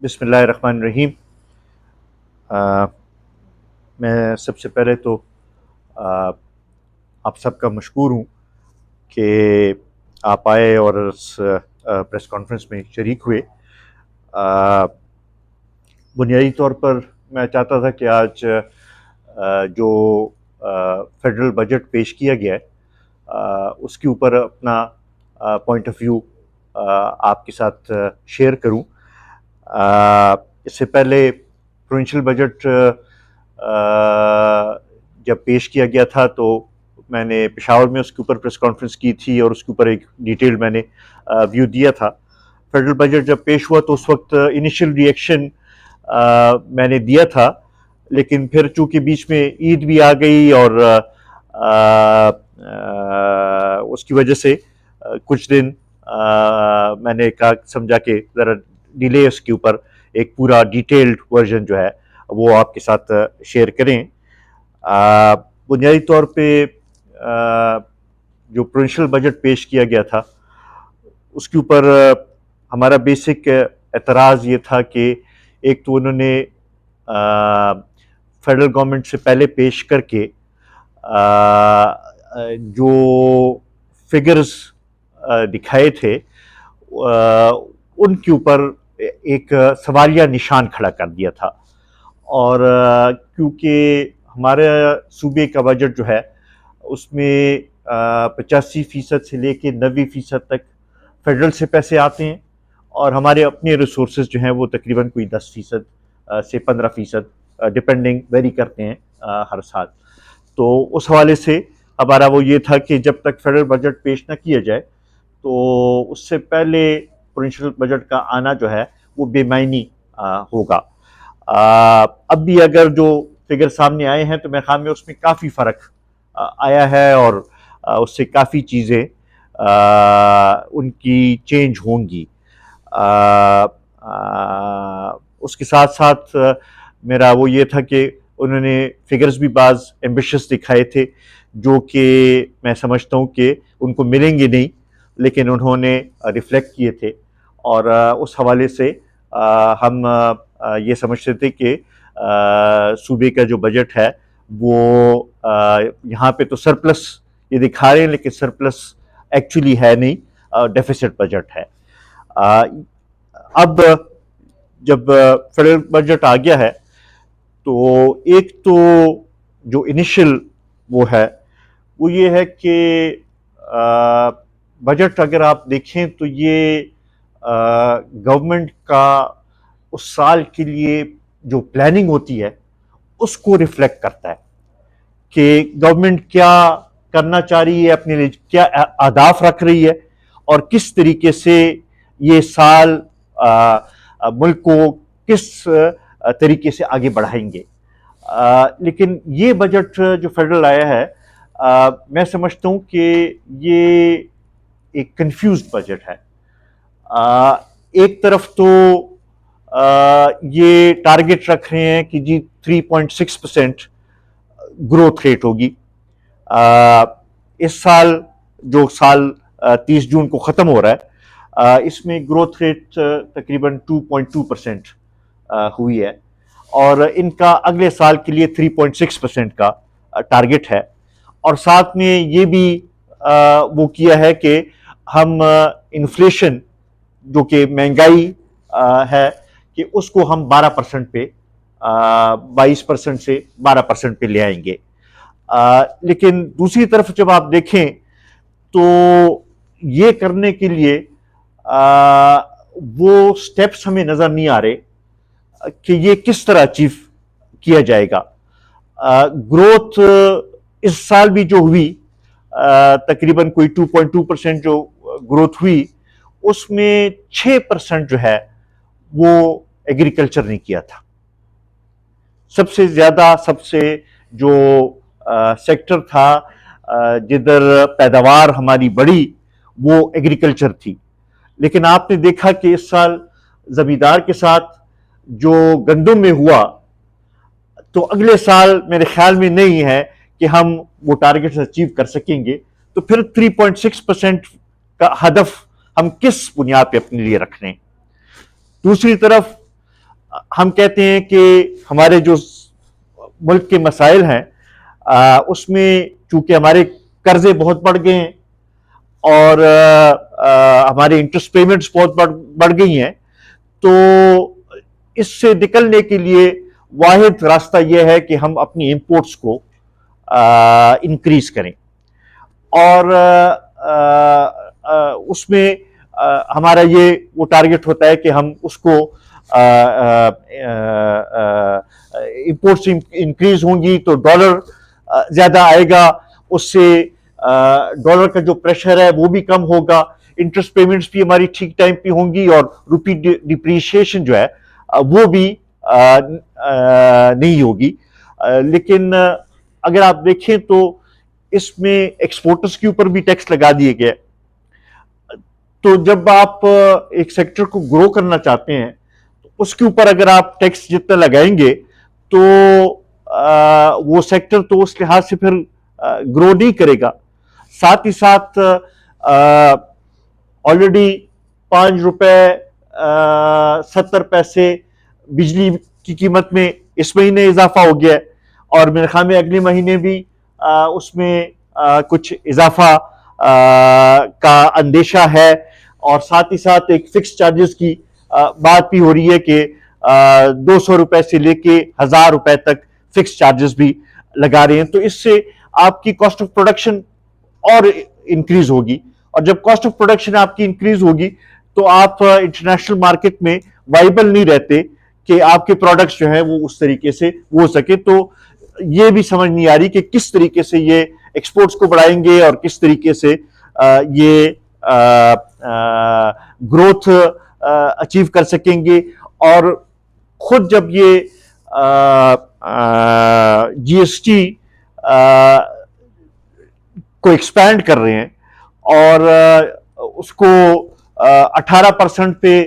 बिस्मिल्लाहिर्रहमानिर्रहीम। अ, मैं सबसे पहले तो अ, आप सबका मशकूर हूँ कि आप आए और इस प्रेस कॉन्फ्रेंस में शरीक हुए। बुनियादी तौर पर मैं चाहता था कि आज जो फेडरल बजट पेश किया गया है उसके ऊपर अपना पॉइंट ऑफ व्यू आपके साथ शेयर करूं। इससे पहले प्रोविंशियल बजट जब पेश किया गया था तो मैंने पेशावर में उसके ऊपर प्रेस कॉन्फ्रेंस की थी और उसके ऊपर एक डिटेल मैंने व्यू दिया था। फेडरल बजट जब पेश हुआ तो उस वक्त इनिशियल रिएक्शन मैंने दिया था, लेकिन फिर चूंकि बीच में ईद भी आ गई और उसकी वजह से कुछ दिन मैंने कहा समझा कि ज़रा डिले उसके ऊपर एक पूरा डिटेल्ड वर्जन जो है वो आपके साथ शेयर करें। बुनियादी तौर पे जो प्रोविंशियल बजट पेश किया गया था उसके ऊपर हमारा बेसिक एतराज़ ये था कि एक तो उन्होंने फेडरल गवर्नमेंट से पहले पेश करके जो फिगर्स दिखाए थे उनके ऊपर एक सवालिया निशान खड़ा कर दिया था। और क्योंकि हमारे सूबे का बजट जो है उसमें 85% से लेके 90% तक फेडरल से पैसे आते हैं और हमारे अपने रिसोर्सेज जो हैं वो तकरीबन कोई 10% से 15% डिपेंडिंग वेरी करते हैं हर साल। तो उस हवाले से हमारा वो ये था कि जब तक फेडरल बजट पेश ना किया जाए तो उससे पहले प्रोविंशियल बजट का आना जो है वो बेमायनी होगा। अब भी अगर जो फिगर सामने आए हैं तो मेरे ख्याल में उसमें काफ़ी फ़र्क आया है और उससे काफ़ी चीज़ें उनकी चेंज होंगी। उसके साथ साथ मेरा वो ये था कि उन्होंने फिगर्स भी बाज़ एम्बिशियस दिखाए थे जो कि मैं समझता हूँ कि उनको मिलेंगे नहीं, लेकिन उन्होंने रिफ्लेक्ट किए थे और उस हवाले से हम ये समझते थे कि सूबे का जो बजट है वो यहाँ पे तो सरप्लस ये दिखा रहे हैं लेकिन सरप्लस एक्चुअली है नहीं, डेफिसिट बजट है। अब जब फेडरल बजट आ गया है तो एक तो जो इनिशियल वो है वो ये है कि बजट अगर आप देखें तो ये गवर्नमेंट का उस साल के लिए जो प्लानिंग होती है उसको रिफ्लेक्ट करता है कि गवर्नमेंट क्या करना चाह रही है, अपने लिए क्या अहदाफ रख रही है और किस तरीके से ये साल मुल्क को किस तरीके से आगे बढ़ाएंगे। लेकिन ये बजट जो फेडरल आया है मैं समझता हूँ कि ये एक कंफ्यूज्ड बजट है। एक तरफ तो ये टारगेट रख रहे हैं कि जी 3.6% ग्रोथ रेट होगी। इस साल जो साल 30 जून को ख़त्म हो रहा है इसमें ग्रोथ रेट तकरीबन 2.2% हुई है और इनका अगले साल के लिए 3.6% का टारगेट है। और साथ में ये भी वो किया है कि हम इन्फ्लेशन जो कि महंगाई है कि उसको हम 12% पे 22% से 12% पे ले आएंगे। लेकिन दूसरी तरफ जब आप देखें तो ये करने के लिए वो स्टेप्स हमें नजर नहीं आ रहे कि ये किस तरह अचीव किया जाएगा। ग्रोथ इस साल भी जो हुई तकरीबन कोई 2.2% जो ग्रोथ हुई उसमें 6% जो है वो एग्रीकल्चर ने किया था। सबसे ज्यादा सबसे जो सेक्टर था जिधर पैदावार हमारी बढ़ी वो एग्रीकल्चर थी। लेकिन आपने देखा कि इस साल जमींदार के साथ जो गंदम में हुआ तो अगले साल मेरे ख्याल में नहीं है कि हम वो टारगेट अचीव कर सकेंगे। तो फिर 3.6% का हदफ हम किस बुनियाद पे अपने लिए रख रहे हैं। दूसरी तरफ हम कहते हैं कि हमारे जो मुल्क के मसाइल हैं उसमें चूंकि हमारे कर्जे बहुत बढ़ गए हैं और हमारे इंटरेस्ट पेमेंट्स बहुत बढ़ गई हैं, तो इससे निकलने के लिए वाहिद रास्ता यह है कि हम अपनी इंपोर्ट्स को इंक्रीज करें और उसमें हमारा ये वो टारगेट होता है कि हम उसको इंपोर्ट्स इंक्रीज होंगी तो डॉलर ज्यादा आएगा, उससे डॉलर का जो प्रेशर है वो भी कम होगा, इंटरेस्ट पेमेंट्स भी हमारी ठीक टाइम पे होंगी और रुपी डिप्रिसिएशन जो है वो भी नहीं होगी। लेकिन अगर आप देखें तो इसमें एक्सपोर्टर्स के ऊपर भी टैक्स लगा दिए गए। तो जब आप एक सेक्टर को ग्रो करना चाहते हैं तो उसके ऊपर अगर आप टैक्स जितना लगाएंगे तो वो सेक्टर तो उस लिहाज से फिर ग्रो नहीं करेगा। साथ ही साथ ऑलरेडी 5 रुपए 70 पैसे बिजली की कीमत में इस महीने इजाफा हो गया है और मेरे ख्याल में अगले महीने भी उसमें कुछ इजाफा का अंदेशा है। और साथ ही साथ एक फिक्स चार्जेस की बात भी हो रही है कि 200 रुपए से लेके 1000 रुपए तक फिक्स चार्जेस भी लगा रहे हैं। तो इससे आपकी कॉस्ट ऑफ प्रोडक्शन और इंक्रीज होगी और जब कॉस्ट ऑफ प्रोडक्शन आपकी इंक्रीज होगी तो आप इंटरनेशनल मार्केट में वाइबल नहीं रहते कि आपके प्रोडक्ट्स जो है वो उस तरीके से वो हो सके। तो ये भी समझ नहीं आ रही कि किस तरीके से ये एक्सपोर्ट्स को बढ़ाएंगे और किस तरीके से ये ग्रोथ अचीव कर सकेंगे। और खुद जब ये जीएसटी को एक्सपैंड कर रहे हैं और उसको 18% पे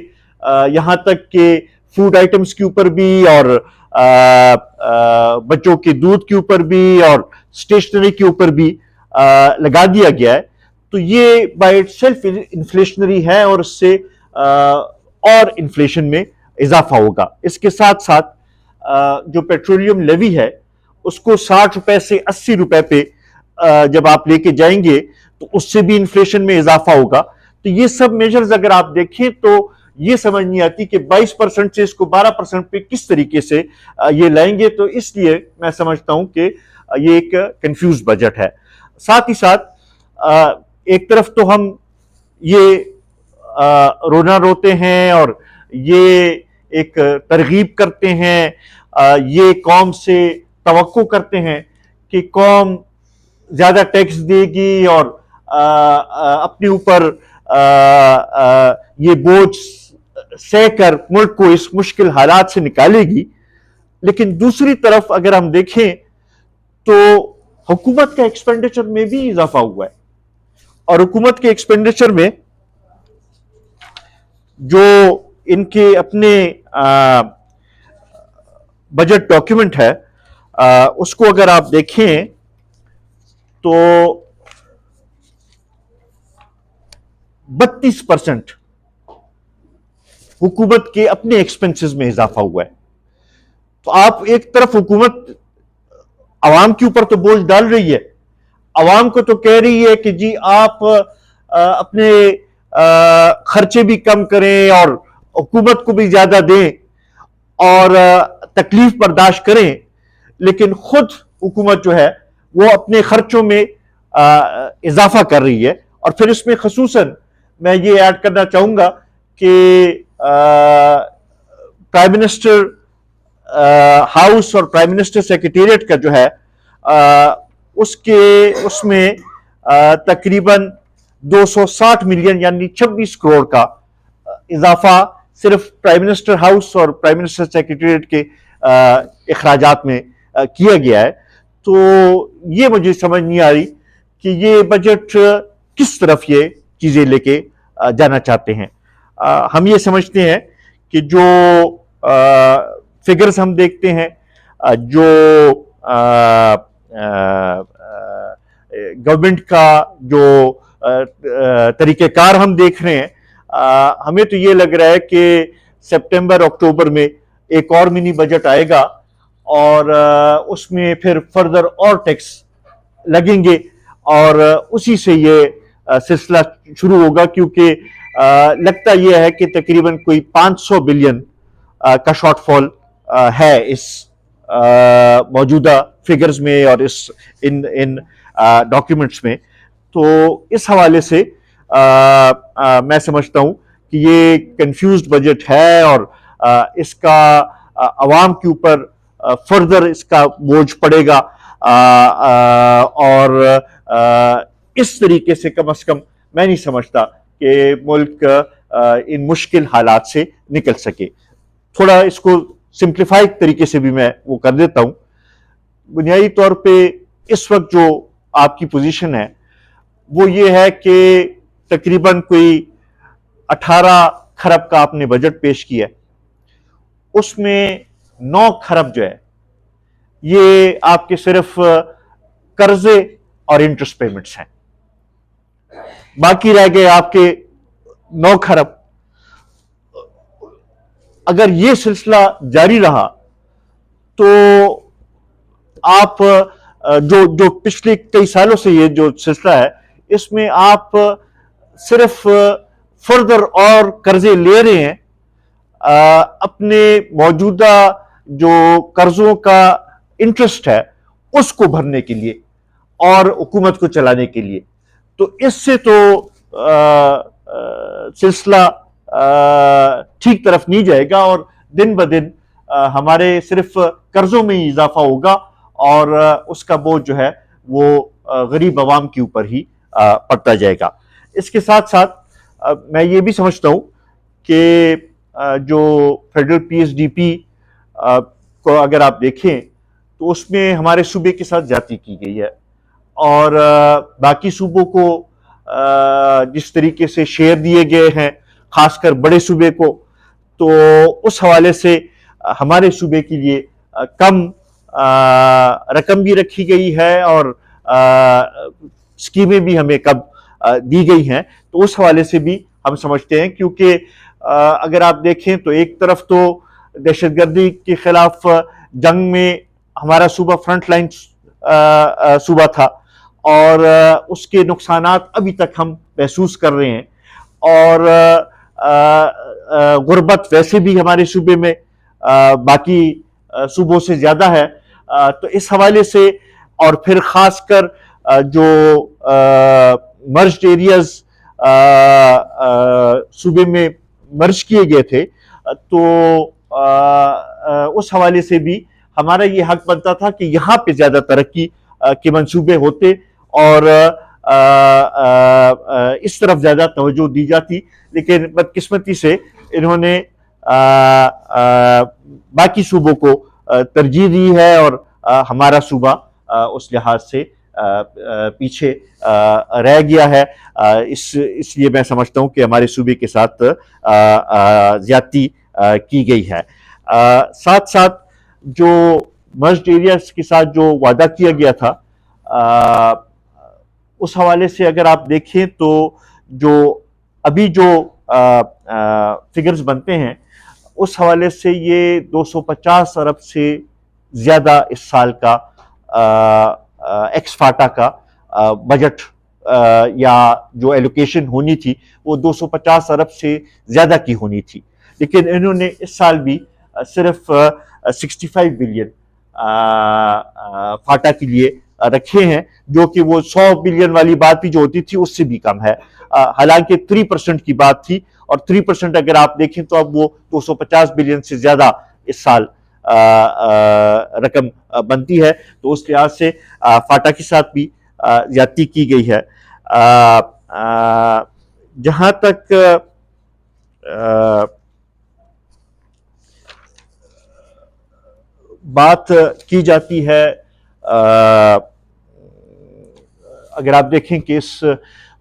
यहां तक के फूड आइटम्स के ऊपर भी और बच्चों के दूध के ऊपर भी और स्टेशनरी के ऊपर भी लगा दिया गया है, तो ये बाय इटसेल्फ इन्फ्लेशनरी है और उससे और इन्फ्लेशन में इजाफा होगा। इसके साथ साथ जो पेट्रोलियम लेवी है उसको 60 रुपए से 80 रुपए पे जब आप लेके जाएंगे तो उससे भी इन्फ्लेशन में इजाफा होगा। तो ये सब मेजर्स अगर आप देखें तो ये समझ नहीं आती कि 22% से इसको 12% पे किस तरीके से ये लाएंगे। तो इसलिए मैं समझता हूं कि ये एक कंफ्यूज बजट है। साथ ही साथ एक तरफ तो हम ये रोना रोते हैं और ये एक तरगीब करते हैं, ये कौम से तवक्को करते हैं कि कौम ज्यादा टैक्स देगी और अपने ऊपर ये बोझ सहकर मुल्क को इस मुश्किल हालात से निकालेगी। लेकिन दूसरी तरफ अगर हम देखें तो हुकूमत का एक्सपेंडिचर में भी इजाफा हुआ है और हुकूमत के एक्सपेंडिचर में जो इनके अपने बजट डॉक्यूमेंट है उसको अगर आप देखें तो 32% हुकूमत के अपने एक्सपेंसेस में इजाफा हुआ है। तो आप एक तरफ हुकूमत आवाम के ऊपर तो बोझ डाल रही है, आवाम को तो कह रही है कि जी आप अपने खर्चे भी कम करें और हुकूमत को भी ज्यादा दें और तकलीफ बर्दाश्त करें, लेकिन खुद हुकूमत जो है वो अपने खर्चों में इजाफा कर रही है। और फिर इसमें खसूसन मैं ये ऐड करना चाहूंगा कि प्राइम मिनिस्टर हाउस और प्राइम मिनिस्टर सेक्रेटेरिएट का जो है उसमें तकरीबन 260 मिलियन यानी 26 करोड़ का इजाफा सिर्फ प्राइम मिनिस्टर हाउस और प्राइम मिनिस्टर सेक्रेटेरिएट के अखराजात में किया गया है। तो ये मुझे समझ नहीं आ रही कि ये बजट किस तरफ ये चीजें लेके जाना चाहते हैं। हम ये समझते हैं कि जो फिगर्स हम देखते हैं, जो गवर्नमेंट का जो तरीकेकार हम देख रहे हैं, हमें तो ये लग रहा है कि सितंबर अक्टूबर में एक और मिनी बजट आएगा और उसमें फिर फर्दर और टैक्स लगेंगे और उसी से ये सिलसिला शुरू होगा, क्योंकि लगता यह है कि तकरीबन कोई 500 बिलियन का शॉर्टफॉल है इस मौजूदा फिगर्स में और इस इन इन डॉक्यूमेंट्स में। तो इस हवाले से मैं समझता हूं कि ये कंफ्यूज्ड बजट है और इसका अवाम के ऊपर फर्दर इसका बोझ पड़ेगा और इस तरीके से कम मैं नहीं समझता कि मुल्क इन मुश्किल हालात से निकल सके। थोड़ा इसको सिंप्लीफाइड तरीके से भी मैं वो कर देता हूं। बुनियादी तौर पे इस वक्त जो आपकी पोजीशन है वो ये है कि तकरीबन कोई 18 खरब का आपने बजट पेश किया, उसमें 9 खरब जो है ये आपके सिर्फ कर्जे और इंटरेस्ट पेमेंट्स हैं, बाकी रह गए आपके 9 खरब। अगर ये सिलसिला जारी रहा तो आप जो जो पिछले कई सालों से ये जो सिलसिला है इसमें आप सिर्फ फर्दर और कर्जे ले रहे हैं अपने मौजूदा जो कर्जों का इंटरेस्ट है उसको भरने के लिए और हुकूमत को चलाने के लिए। तो इससे तो सिलसिला ठीक तरफ नहीं जाएगा और दिन ब दिन हमारे सिर्फ कर्जों में ही इजाफा होगा और उसका बोझ जो है वो गरीब आवाम के ऊपर ही पड़ता जाएगा। इसके साथ साथ मैं ये भी समझता हूं कि जो फेडरल पीएसडीपी को अगर आप देखें तो उसमें हमारे सूबे के साथ ज्यादती की गई है और बाकी सूबों को जिस तरीके से शेयर दिए गए हैं, खासकर बड़े सूबे को, तो उस हवाले से हमारे सूबे के लिए कम रकम भी रखी गई है और स्कीमें भी हमें कम दी गई हैं। तो उस हवाले से भी हम समझते हैं, क्योंकि अगर आप देखें तो एक तरफ तो दहशतगर्दी के खिलाफ जंग में हमारा सूबा फ्रंट लाइन सूबा था और उसके नुकसानात अभी तक हम महसूस कर रहे हैं और गुर्बत वैसे भी हमारे सूबे में बाकी सूबों से ज्यादा है। तो इस हवाले से और फिर खासकर जो मर्ज्ड एरियाज सूबे में मर्ज किए गए थे, तो उस हवाले से भी हमारा ये हक बनता था कि यहाँ पे ज्यादा तरक्की के मंसूबे होते और इस तरफ ज्यादा तवज्जो दी जाती। लेकिन बदकिस्मती से इन्होंने बाकी सूबों को तरजीह दी है और हमारा सूबा उस लिहाज से पीछे रह गया है। इसलिए मैं समझता हूं कि हमारे सूबे के साथ ज्यादती की गई है। साथ साथ जो मर्ज्ड एरियाज के साथ जो वादा किया गया था उस हवाले से अगर आप देखें तो जो अभी जो फिगर्स बनते हैं उस हवाले से ये 250 अरब से ज्यादा इस साल का एक्स फाटा का बजट या जो एलोकेशन होनी थी वो 250 अरब से ज्यादा की होनी थी। लेकिन इन्होंने इस साल भी सिर्फ 65 बिलियन फाटा के लिए रखे हैं, जो कि वो 100 बिलियन वाली बात भी जो होती थी उससे भी कम है। हालांकि 3% की बात थी और 3% अगर आप देखें तो अब वो 250 बिलियन से ज्यादा इस साल रकम बनती है। तो उस लिहाज से फाटा के साथ भी ज्यादती की गई है। जहां तक बात की जाती है, अगर आप देखें कि इस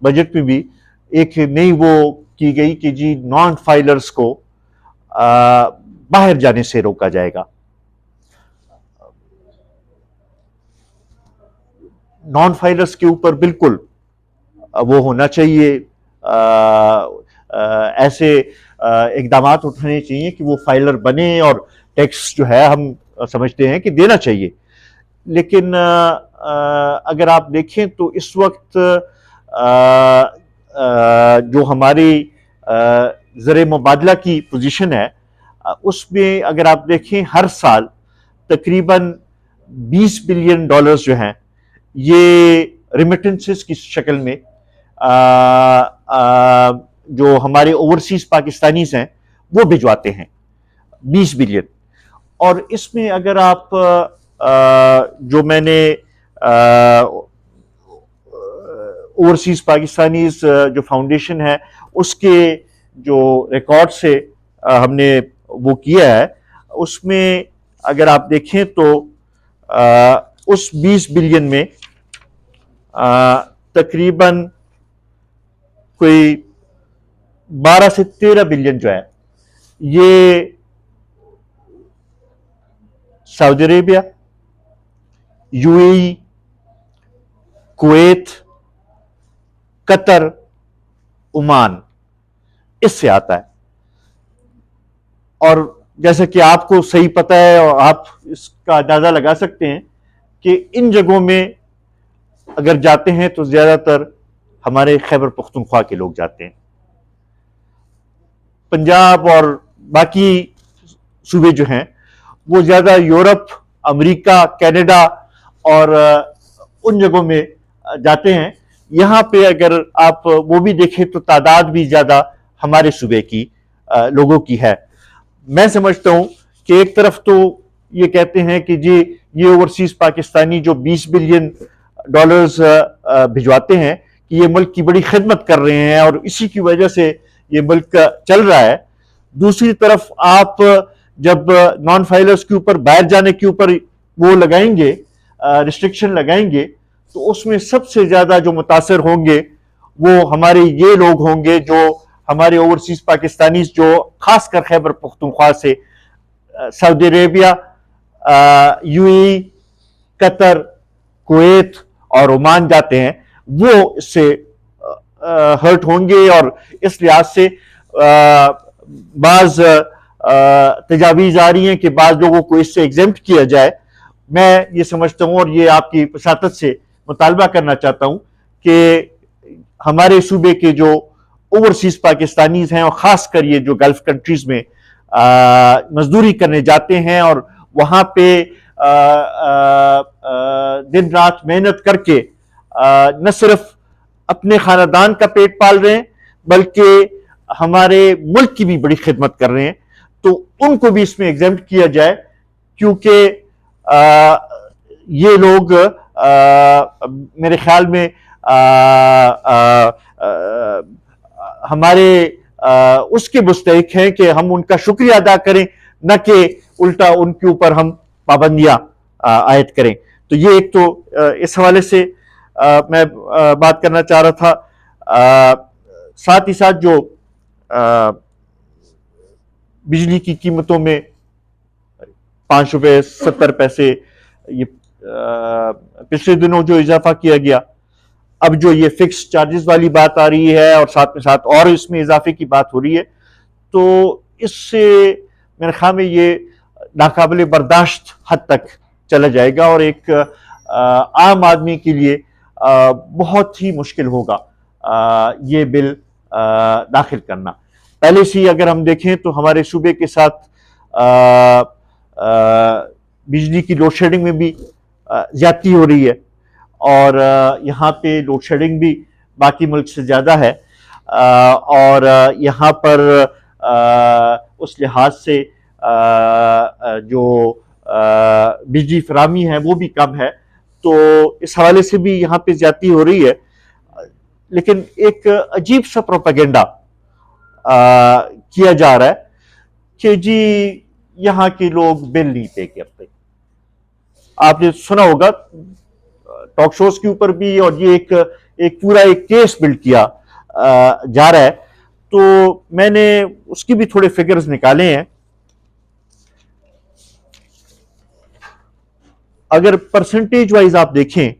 बजट में भी एक नई वो की गई कि जी नॉन फाइलर्स को बाहर जाने से रोका जाएगा। नॉन फाइलर्स के ऊपर बिल्कुल वो होना चाहिए, ऐसे इकदामात उठाने चाहिए कि वो फाइलर बने और टैक्स जो है हम समझते हैं कि देना चाहिए। लेकिन अगर आप देखें तो इस वक्त जो हमारी ज़र मुबादला की पोजीशन है, उसमें अगर आप देखें हर साल तकरीबन 20 बिलियन डॉलर्स जो हैं ये रिमिटेंसेस की शक्ल में जो हमारे ओवरसीज पाकिस्तानीज हैं वो भिजवाते हैं, 20 बिलियन। और इसमें अगर आप जो मैंने ओवरसीज पाकिस्तानीज जो फाउंडेशन है उसके जो रिकॉर्ड से हमने वो किया है, उसमें अगर आप देखें तो उस 20 बिलियन में तकरीबन कोई 12 से 13 बिलियन जो है ये Saudi Arabia, UAE, Kuwait, Qatar, Oman, इससे आता है। और जैसा कि आपको सही पता है और आप इसका अंदाजा लगा सकते हैं कि इन जगहों में अगर जाते हैं तो ज्यादातर हमारे खैबर पख्तूनख्वा के लोग जाते हैं। पंजाब और बाकी सूबे जो हैं वो ज्यादा यूरोप, अमेरिका, कनाडा और उन जगहों में जाते हैं। यहां पे अगर आप वो भी देखें तो तादाद भी ज्यादा हमारे सूबे की लोगों की है। मैं समझता हूं कि एक तरफ तो ये कहते हैं कि जी ये ओवरसीज पाकिस्तानी जो 20 बिलियन डॉलर्स भिजवाते हैं कि ये मुल्क की बड़ी खिदमत कर रहे हैं और इसी की वजह से ये मुल्क चल रहा है। दूसरी तरफ आप जब नॉन फाइलर्स के ऊपर बाहर जाने के ऊपर वो लगाएंगे, रिस्ट्रिक्शन लगाएंगे, तो उसमें सबसे ज्यादा जो मुतासर होंगे वो हमारे ये लोग होंगे जो हमारे ओवरसीज पाकिस्तानी जो खासकर खैबर पख्तूनख्वा से Saudi Arabia, UAE, Qatar, Kuwait और ओमान जाते हैं, वो इससे हर्ट होंगे। और इस लिहाज से बाज तजावीज आ रही हैं कि बाज लोगों को इससे एग्जेम्प्ट किया जाए। मैं ये समझता हूं और ये आपकी वसातत से मुतालबा करना चाहता हूं कि हमारे सूबे के जो ओवरसीज पाकिस्तानीज हैं और खासकर ये जो गल्फ कंट्रीज में मजदूरी करने जाते हैं और वहां पे दिन रात मेहनत करके न सिर्फ अपने खानदान का पेट पाल रहे हैं बल्कि हमारे मुल्क की भी बड़ी खिदमत कर रहे हैं, तो उनको भी इसमें एग्जेम्प्ट किया जाए। क्योंकि ये लोग मेरे ख्याल में हमारे उसके मुस्तहिक हैं कि हम उनका शुक्रिया अदा करें, न कि उल्टा उनके ऊपर हम पाबंदियां आयद करें। तो ये एक तो इस हवाले से मैं बात करना चाह रहा था। साथ ही साथ जो बिजली की कीमतों में 5 रुपए 70 पैसे ये पिछले दिनों जो इजाफा किया गया, अब जो ये फिक्स चार्जेस वाली बात आ रही है और साथ में साथ और इसमें इजाफे की बात हो रही है, तो इससे मेरे ख्याल में ये नाकाबिले बर्दाश्त हद तक चला जाएगा और एक आम आदमी के लिए बहुत ही मुश्किल होगा ये बिल दाखिल करना। पहले से ही अगर हम देखें तो हमारे सूबे के साथ बिजली की लोड शेडिंग में भी ज्यादती हो रही है और यहाँ पे लोड शेडिंग भी बाकी मुल्क से ज़्यादा है और यहाँ पर उस लिहाज से जो बिजली फराहमी है वो भी कम है, तो इस हवाले से भी यहाँ पे ज्यादती हो रही है। लेकिन एक अजीब सा प्रोपेगेंडा किया जा रहा है कि जी यहाँ के लोग बिल नहीं पे करते। आपने सुना होगा टॉक शोज के ऊपर भी, और ये एक पूरा एक केस बिल्ड किया जा रहा है। तो मैंने उसकी भी थोड़े फिगर्स निकाले हैं। अगर परसेंटेज वाइज आप देखें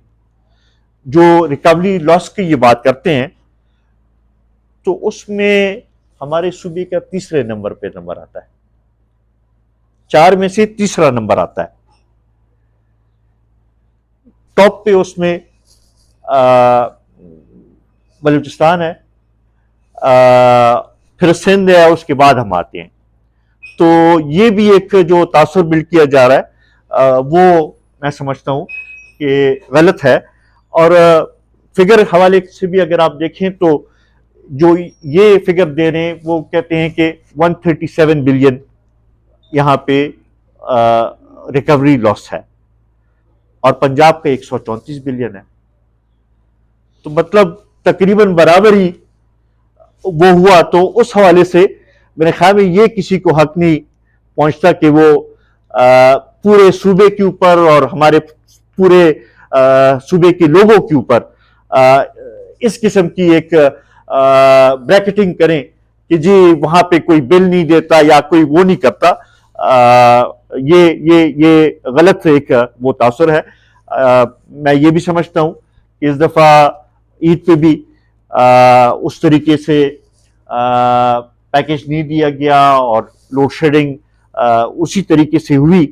जो रिकवरी लॉस की ये बात करते हैं, तो उसमें हमारे सूबे का तीसरे नंबर पे नंबर आता है। 4 में से तीसरा नंबर आता है। टॉप पे उसमें बलूचिस्तान है, फिर सिंध है, उसके बाद हम आते हैं। तो ये भी एक जो तासुर बिल्ड किया जा रहा है वो मैं समझता हूं कि गलत है। और फिगर हवाले से भी अगर आप देखें तो जो ये फिगर दे रहे हैं वो कहते हैं कि 137 बिलियन यहाँ पे रिकवरी लॉस है और पंजाब का 134 बिलियन है। तो मतलब तकरीबन बराबर ही वो हुआ। तो उस हवाले से मेरे ख्याल में ये किसी को हक नहीं पहुंचता कि वो पूरे सूबे के ऊपर और हमारे पूरे सूबे के लोगों के ऊपर इस किस्म की एक ब्रैकेटिंग करें कि जी वहां पे कोई बिल नहीं देता या कोई वो नहीं करता। ये गलत एक वो तासुर है। मैं ये भी समझता हूं कि इस दफा ईद पे भी उस तरीके से पैकेज नहीं दिया गया और लोड शेडिंग उसी तरीके से हुई।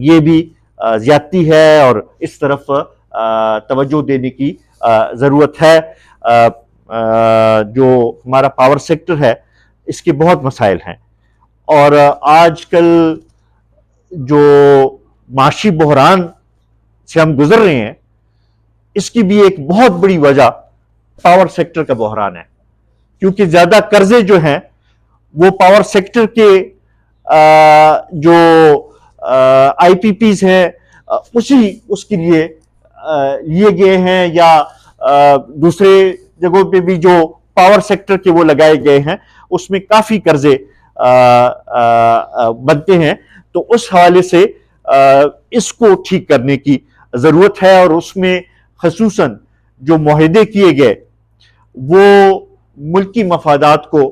ये भी ज्यादती है और इस तरफ तवज्जो देने की जरूरत है। जो हमारा पावर सेक्टर है इसके बहुत मसाइल हैं और आजकल जो माशी बहरान से हम गुजर रहे हैं इसकी भी एक बहुत बड़ी वजह पावर सेक्टर का बहरान है, क्योंकि ज्यादा कर्जे जो हैं वो पावर सेक्टर के जो आईपीपीज हैं उसके लिए लिए गए हैं या दूसरे जगहों पे भी जो पावर सेक्टर के वो लगाए गए हैं उसमें काफी कर्जे बनते हैं। तो उस हवाले से इसको ठीक करने की जरूरत है और उसमें खसूसन जो मुआहदे किए गए वो मुल्की मफादात को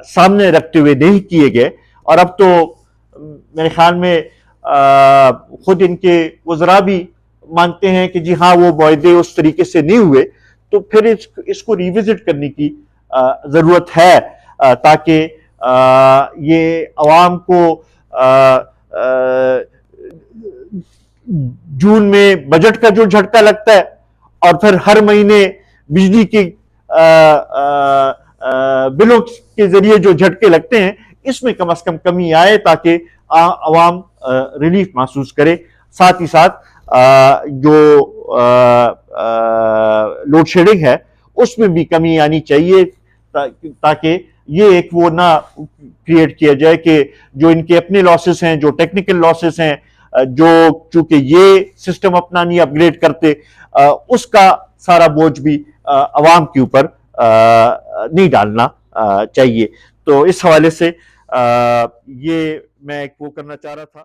सामने रखते हुए नहीं किए गए। और अब तो मेरे ख्याल में खुद इनके वज़रा भी मानते हैं कि जी हाँ वो मुआहदे उस तरीके से नहीं हुए। तो फिर इसको रिविजिट करने की जरूरत है ताकि ये अवाम को जून में बजट का जो झटका लगता है और फिर हर महीने बिजली के बिलों के जरिए जो झटके लगते हैं इसमें कम से कम कमी आए ताकि अवाम रिलीफ महसूस करे। साथ ही साथ जो लोड शेडिंग है उसमें भी कमी आनी चाहिए ताकि ये एक वो ना क्रिएट किया जाए कि जो इनके अपने लॉसेस हैं, जो टेक्निकल लॉसेस हैं, जो चूंकि ये सिस्टम अपना नहीं अपग्रेड करते, उसका सारा बोझ भी अवाम के ऊपर नहीं डालना चाहिए। तो इस हवाले से ये मैं वो करना चाह रहा था।